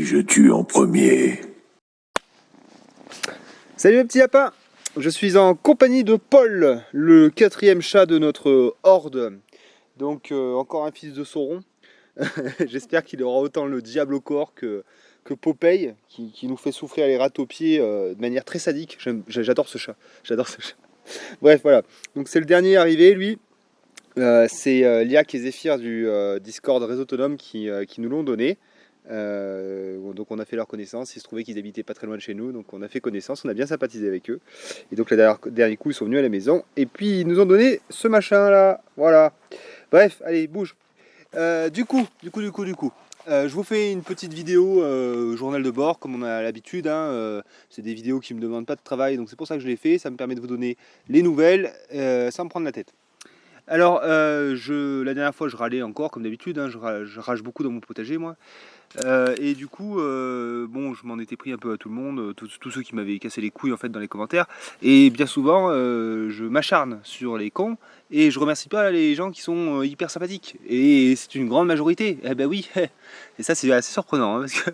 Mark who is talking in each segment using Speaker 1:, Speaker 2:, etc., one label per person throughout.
Speaker 1: je tue en premier.
Speaker 2: Salut mes petits lapins, je suis en compagnie de Paul, le 4e chat de notre horde. Donc encore un fils de Sauron. J'espère qu'il aura autant le diable au corps que Popeye, qui nous fait souffrir les rats aux pieds de manière très sadique. J'adore ce chat, j'adore ce chat. Bref, voilà, donc c'est le dernier arrivé, lui. C'est Liac et Zéphyr du Discord Réseau Autonome qui nous l'ont donné. Donc on a fait leur connaissance, il se trouvait qu'ils habitaient pas très loin de chez nous, donc on a fait connaissance, on a bien sympathisé avec eux. Et donc le dernier coup ils sont venus à la maison, et puis ils nous ont donné ce machin là, voilà. Bref, allez, bouge. Du coup, je vous fais une petite vidéo journal de bord, comme on a l'habitude, hein. C'est des vidéos qui me demandent pas de travail, donc c'est pour ça que je l'ai fait, ça me permet de vous donner les nouvelles sans me prendre la tête. Alors, la dernière fois je râlais encore, comme d'habitude, hein, je rage beaucoup dans mon potager moi. Et du coup, bon, je m'en étais pris un peu à tout le monde, tous ceux qui m'avaient cassé les couilles en fait dans les commentaires. Et bien souvent, je m'acharne sur les cons et je remercie pas les gens qui sont hyper sympathiques. Et c'est une grande majorité. Eh ben oui. Et ça c'est assez surprenant, hein, parce que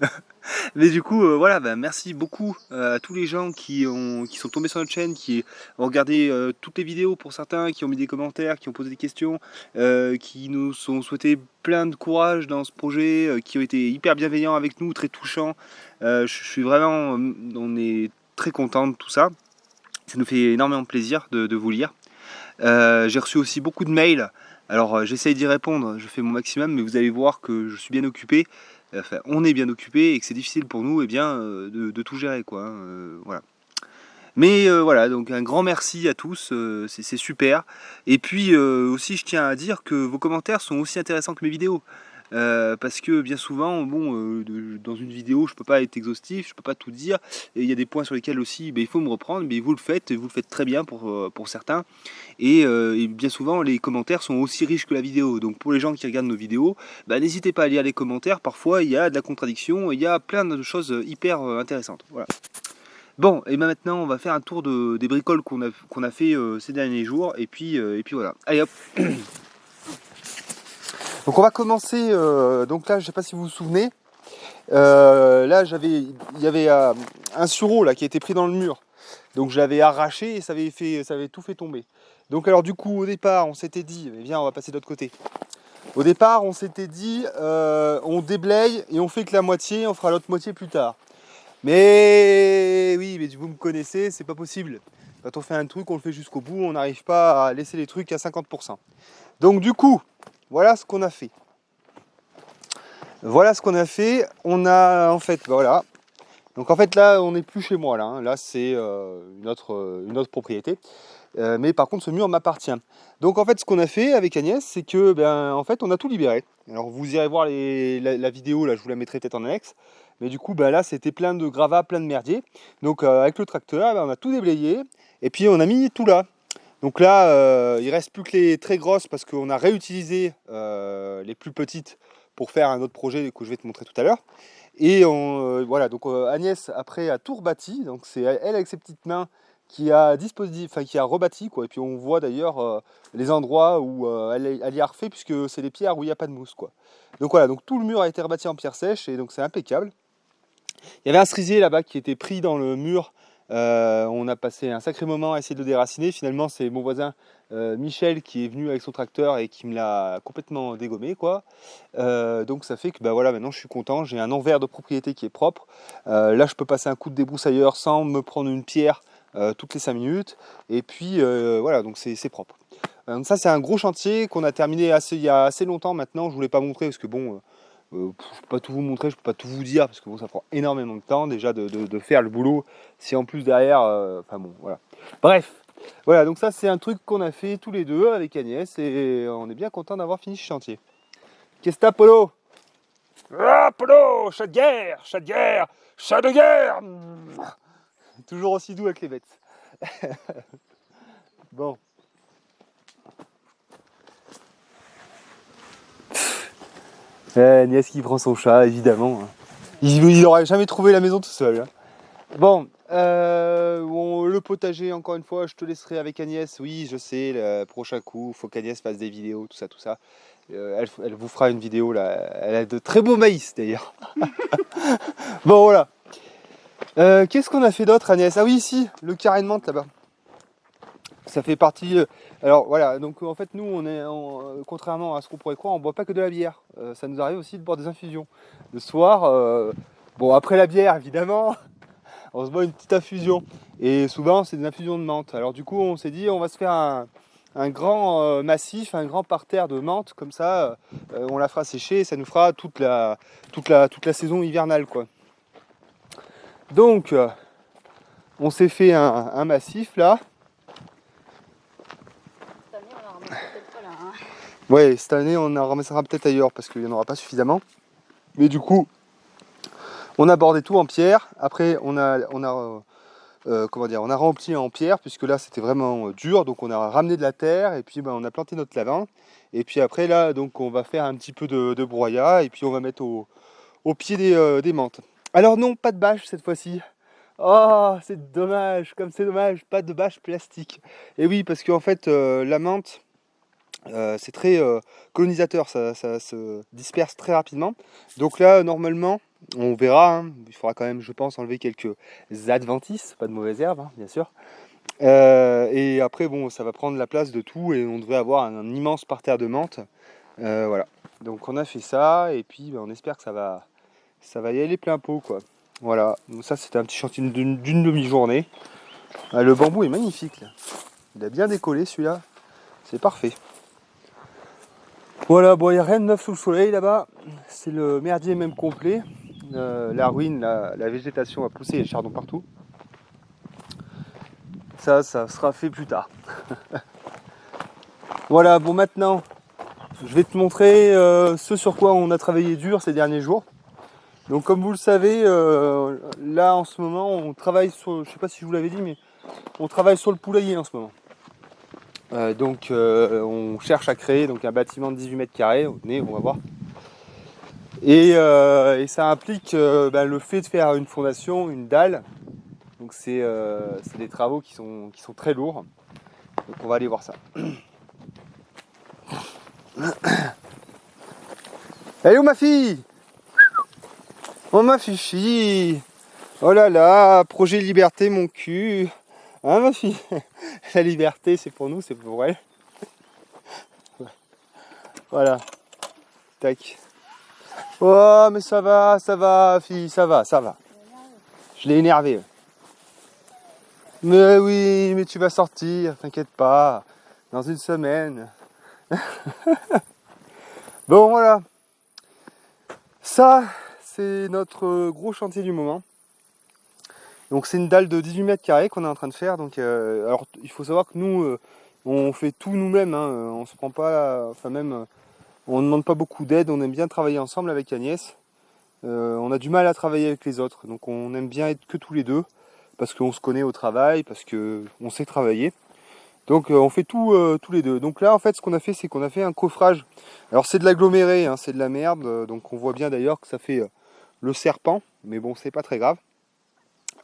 Speaker 2: mais du coup, voilà, bah, merci beaucoup à tous les gens qui sont tombés sur notre chaîne, qui ont regardé toutes les vidéos pour certains, qui ont mis des commentaires, qui ont posé des questions, qui nous ont souhaité plein de courage dans ce projet, qui ont été hyper bienveillants avec nous, très touchants. Je suis vraiment, on est très content de tout ça. Ça nous fait énormément plaisir de vous lire. J'ai reçu aussi beaucoup de mails. Alors j'essaye d'y répondre, je fais mon maximum, mais vous allez voir que je suis bien occupé. Enfin, on est bien occupé et que c'est difficile pour nous de tout gérer, quoi, hein, voilà. Mais voilà, donc un grand merci à tous, c'est super. Et puis aussi je tiens à dire que vos commentaires sont aussi intéressants que mes vidéos. Parce que bien souvent, bon, dans une vidéo, je peux pas être exhaustif, je peux pas tout dire, et il y a des points sur lesquels aussi il faut me reprendre, mais vous le faites très bien pour certains, et bien souvent les commentaires sont aussi riches que la vidéo, donc pour les gens qui regardent nos vidéos, n'hésitez pas à lire les commentaires, parfois il y a de la contradiction, il y a plein de choses hyper intéressantes, voilà. Bon, et maintenant on va faire un tour des bricoles qu'on a fait ces derniers jours, et puis voilà, allez hop. Donc on va commencer, donc là je sais pas si vous vous souvenez, là il y avait un sureau là qui a été pris dans le mur, donc je l'avais arraché et ça avait tout fait tomber. Donc alors du coup au départ on s'était dit, mais viens on va passer de l'autre côté. Au départ on s'était dit, on déblaye et on fait que la moitié, on fera l'autre moitié plus tard. Mais oui, mais vous me connaissez, c'est pas possible. Quand on fait un truc, on le fait jusqu'au bout, on n'arrive pas à laisser les trucs à 50%. Donc du coup, voilà ce qu'on a fait. Voilà ce qu'on a fait. On a en fait, voilà. Donc en fait là, on n'est plus chez moi là. Hein. Là, c'est une autre propriété. Mais par contre, ce mur m'appartient. Donc en fait, ce qu'on a fait avec Agnès, c'est que en fait, on a tout libéré. Alors vous irez voir la vidéo là, je vous la mettrai peut-être en annexe. Mais du coup, là, c'était plein de gravats, plein de merdier. Donc avec le tracteur, on a tout déblayé et puis on a mis tout là. Donc là, il reste plus que les très grosses parce qu'on a réutilisé les plus petites pour faire un autre projet que je vais te montrer tout à l'heure. Et voilà, donc Agnès après a tout rebâti. Donc c'est elle avec ses petites mains qui a rebâti quoi. Et puis on voit d'ailleurs les endroits où elle y a refait puisque c'est des pierres où il n'y a pas de mousse quoi. Donc voilà, donc tout le mur a été rebâti en pierre sèche et donc c'est impeccable. Il y avait un cerisier là-bas qui était pris dans le mur. On a passé un sacré moment à essayer de le déraciner. Finalement, c'est mon voisin Michel qui est venu avec son tracteur et qui me l'a complètement dégommé, quoi. Donc ça fait que voilà, maintenant je suis content. J'ai un envers de propriété qui est propre. Là, je peux passer un coup de débroussailleur sans me prendre une pierre toutes les 5 minutes. Et puis voilà, donc c'est propre. Donc ça, c'est un gros chantier qu'on a terminé il y a assez longtemps maintenant. Je voulais pas montrer parce que bon. Je ne peux pas tout vous montrer, je ne peux pas tout vous dire parce que bon, ça prend énormément de temps déjà de faire le boulot. Si en plus derrière, enfin bon, voilà. Bref, voilà, donc ça c'est un truc qu'on a fait tous les deux avec Agnès et on est bien content d'avoir fini ce chantier. Qu'est-ce que t'as, Polo? Ah, Polo, chat de guerre, chat de guerre, chat de guerre. Toujours aussi doux avec les bêtes. Bon. Agnès qui prend son chat, évidemment. Il n'aurait jamais trouvé la maison tout seul. Hein. Bon, le le potager, encore une fois, je te laisserai avec Agnès. Oui, je sais, le prochain coup, il faut qu'Agnès fasse des vidéos, tout ça, tout ça. Elle vous fera une vidéo là. Elle a de très beaux maïs d'ailleurs. Bon, voilà. Qu'est-ce qu'on a fait d'autre, Agnès? Ah oui, ici, le carré de menthe là-bas. Ça fait partie. Alors voilà, donc en fait, nous, contrairement à ce qu'on pourrait croire, on boit pas que de la bière. Ça nous arrive aussi de boire des infusions. Le soir, bon, après la bière, évidemment, on se boit une petite infusion. Et souvent, c'est des infusions de menthe. Alors du coup, on s'est dit, on va se faire un grand massif, un grand parterre de menthe, comme ça, on la fera sécher et ça nous fera toute la saison hivernale, quoi. Donc, on s'est fait un massif là.
Speaker 1: Cette année, on en ramassera peut-être pas là. Hein.
Speaker 2: Ouais, cette année, on en ramassera peut-être ailleurs parce qu'il n'y en aura pas suffisamment. Mais du coup, on a bordé tout en pierre. Après, on a rempli en pierre puisque là, c'était vraiment dur. Donc, on a ramené de la terre et puis on a planté notre lavande. Et puis après, là, donc, on va faire un petit peu de broyat et puis on va mettre au pied des menthes. Alors non, pas de bâche cette fois-ci. Oh, c'est dommage, comme c'est dommage, pas de bâche plastique. Et oui, parce qu'en fait, la menthe, c'est très colonisateur, ça se disperse très rapidement. Donc là, normalement, on verra, hein, il faudra quand même, je pense, enlever quelques adventices, pas de mauvaises herbes, hein, bien sûr. Et après, bon, ça va prendre la place de tout et on devrait avoir un immense parterre de menthe. Voilà. Donc on a fait ça et puis on espère que ça va y aller plein pot, quoi. Voilà. Donc ça, c'était un petit chantier d'une demi-journée. Le bambou est magnifique, là. Il a bien décollé, celui-là. C'est parfait. Voilà, bon, il n'y a rien de neuf sous le soleil là-bas. C'est le merdier même complet. La ruine, la végétation a poussé les chardons partout. Ça sera fait plus tard. Voilà, bon, maintenant, je vais te montrer ce sur quoi on a travaillé dur ces derniers jours. Donc, comme vous le savez, là en ce moment, on travaille sur, je sais pas si je vous l'avais dit, mais on travaille sur le poulailler en ce moment. Donc, on cherche à créer donc, un bâtiment de 18 mètres carrés. Venez, on va voir. Et ça implique le fait de faire une fondation, une dalle. Donc c'est des travaux qui sont très lourds. Donc on va aller voir ça. Elle est où ma fille? Oh ma fifi. Oh là là, projet liberté mon cul. Hein ma fille? La liberté c'est pour nous, c'est pour elle. Voilà. Tac. Oh mais ça va fille, ça va. Je l'ai énervé. Mais oui, mais tu vas sortir, t'inquiète pas, dans une semaine. Bon voilà, ça c'est notre gros chantier du moment. Donc c'est une dalle de 18 mètres carrés qu'on est en train de faire. Donc alors il faut savoir que nous on fait tout nous-mêmes, hein. On se prend pas, enfin même on ne demande pas beaucoup d'aide, on aime bien travailler ensemble avec Agnès. On a du mal à travailler avec les autres, donc on aime bien être que tous les deux. Parce qu'on se connaît au travail, parce qu'on sait travailler. Donc on fait tout tous les deux. Donc là en fait ce qu'on a fait c'est qu'on a fait un coffrage. Alors c'est de l'aggloméré, hein, c'est de la merde. Donc on voit bien d'ailleurs que ça fait le serpent. Mais bon c'est pas très grave.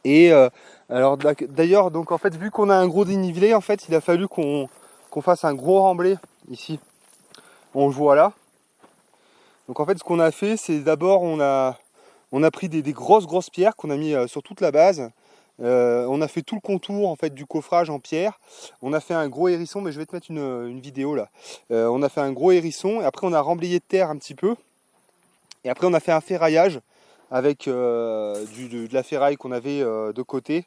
Speaker 2: Et alors d'ailleurs donc en fait vu qu'on a un gros dénivelé en fait il a fallu qu'on fasse un gros remblai ici. On le voit là. Donc en fait ce qu'on a fait c'est d'abord on a pris des grosses pierres qu'on a mis sur toute la base. On a fait tout le contour en fait du coffrage en pierre. On a fait un gros hérisson, mais je vais te mettre une vidéo là. On a fait un gros hérisson et après on a remblayé de terre un petit peu. Et après on a fait un ferraillage avec de la ferraille qu'on avait de côté.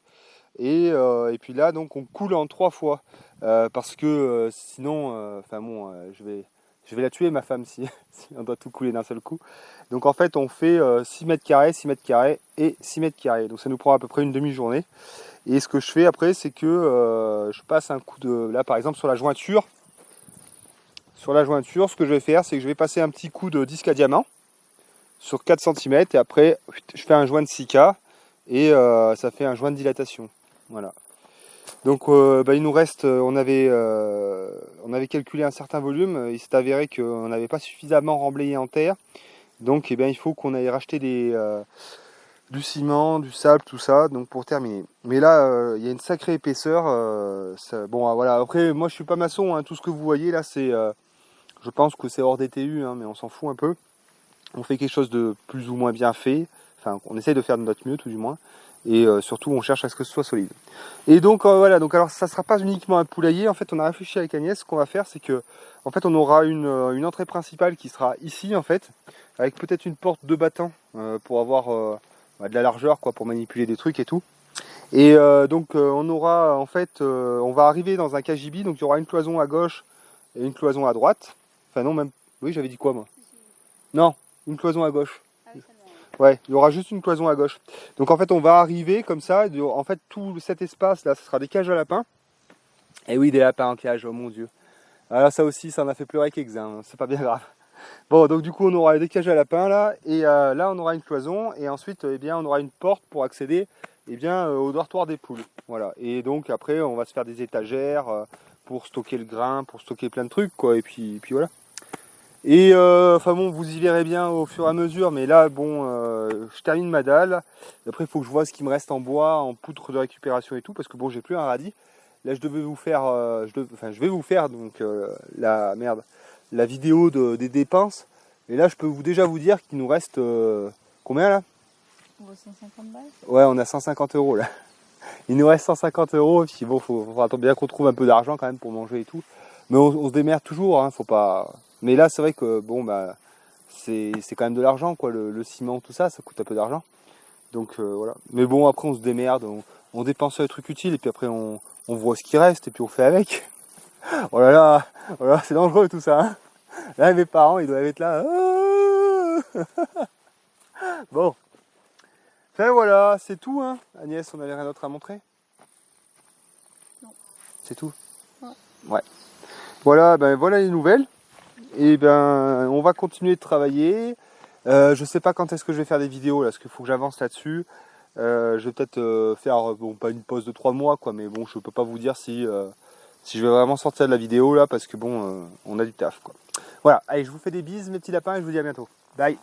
Speaker 2: Et puis là donc on coule en 3 fois parce que sinon, enfin bon, je vais la tuer ma femme si on doit tout couler d'un seul coup. Donc en fait on fait 6 mètres carrés, 6 mètres carrés et 6 mètres carrés. Donc ça nous prend à peu près une demi-journée. Et ce que je fais après c'est que je passe un coup de... Là par exemple sur la jointure. Sur la jointure ce que je vais faire c'est que je vais passer un petit coup de disque à diamant sur 4 cm et après je fais un joint de sika et ça fait un joint de dilatation. Voilà. Donc il nous reste, on avait calculé un certain volume, il s'est avéré qu'on n'avait pas suffisamment remblayé en terre, donc il faut qu'on aille racheter du du ciment, du sable, tout ça, donc pour terminer. Mais là, il y a une sacrée épaisseur. Bon, voilà. Après, moi, je suis pas maçon. Hein. Tout ce que vous voyez là, c'est, je pense que c'est hors DTU, hein, mais on s'en fout un peu. On fait quelque chose de plus ou moins bien fait. Enfin, on essaye de faire de notre mieux, tout du moins. Et surtout, on cherche à ce que ce soit solide. Et donc, voilà. Donc, alors, ça sera pas uniquement un poulailler. En fait, on a réfléchi avec Agnès. Ce qu'on va faire, c'est que, en fait, on aura une entrée principale qui sera ici, en fait, avec peut-être une porte de battant pour avoir de la largeur, quoi, pour manipuler des trucs et tout. Et donc, on aura, en fait, on va arriver dans un cagibi. Donc, il y aura une cloison à gauche et une cloison à droite. Enfin, non, même. Oui, j'avais dit quoi, moi? Non, une cloison à gauche. Ouais, il y aura juste une cloison à gauche. Donc en fait, on va arriver comme ça. En fait, tout cet espace là, ce sera des cages à lapins. Et oui, des lapins en cage, oh mon dieu. Alors ça aussi, ça m'a fait pleurer quelques-uns, hein, c'est pas bien grave. Bon, donc du coup, on aura des cages à lapins là. Et là, on aura une cloison. Et ensuite, eh bien, on aura une porte pour accéder eh bien, au dortoir des poules. Voilà. Et donc après, on va se faire des étagères pour stocker le grain, pour stocker plein de trucs, quoi. Et puis voilà. Et enfin bon, vous y verrez bien au fur et à mesure, mais là, bon, je termine ma dalle. Après, il faut que je vois ce qui me reste en bois, en poutre de récupération et tout, parce que bon, j'ai plus un radis. Là, je devais vous faire, je vais vous faire donc la vidéo des dépenses. Et là, je peux déjà vous dire qu'il nous reste combien là?
Speaker 1: 150 balles.
Speaker 2: Ouais, on a 150 € là. Il nous reste 150 €. Puis bon, faudra bien qu'on trouve un peu d'argent quand même pour manger et tout. Mais on se démerde toujours, hein, faut pas. Mais là, c'est vrai que bon, bah, c'est quand même de l'argent, quoi. Le ciment, tout ça, ça coûte un peu d'argent. Donc voilà. Mais bon, après, on se démerde, on dépense les trucs utiles et puis après, on voit ce qui reste et puis on fait avec. Oh là là, c'est dangereux tout ça. Hein. Là, mes parents, ils doivent être là. Bon. Enfin voilà, c'est tout. Hein. Agnès, on n'avait rien d'autre à montrer?
Speaker 1: Non.
Speaker 2: C'est tout?
Speaker 1: Ouais.
Speaker 2: Voilà, ben voilà les nouvelles. Et ben on va continuer de travailler. Je sais pas quand est-ce que je vais faire des vidéos là, parce qu'il faut que j'avance là-dessus. Je vais peut-être faire, bon, pas une pause de 3 mois, quoi, mais bon, je peux pas vous dire si je vais vraiment sortir de la vidéo là, parce que bon, on a du taf, quoi. Voilà, allez, je vous fais des bises, mes petits lapins, et je vous dis à bientôt. Bye.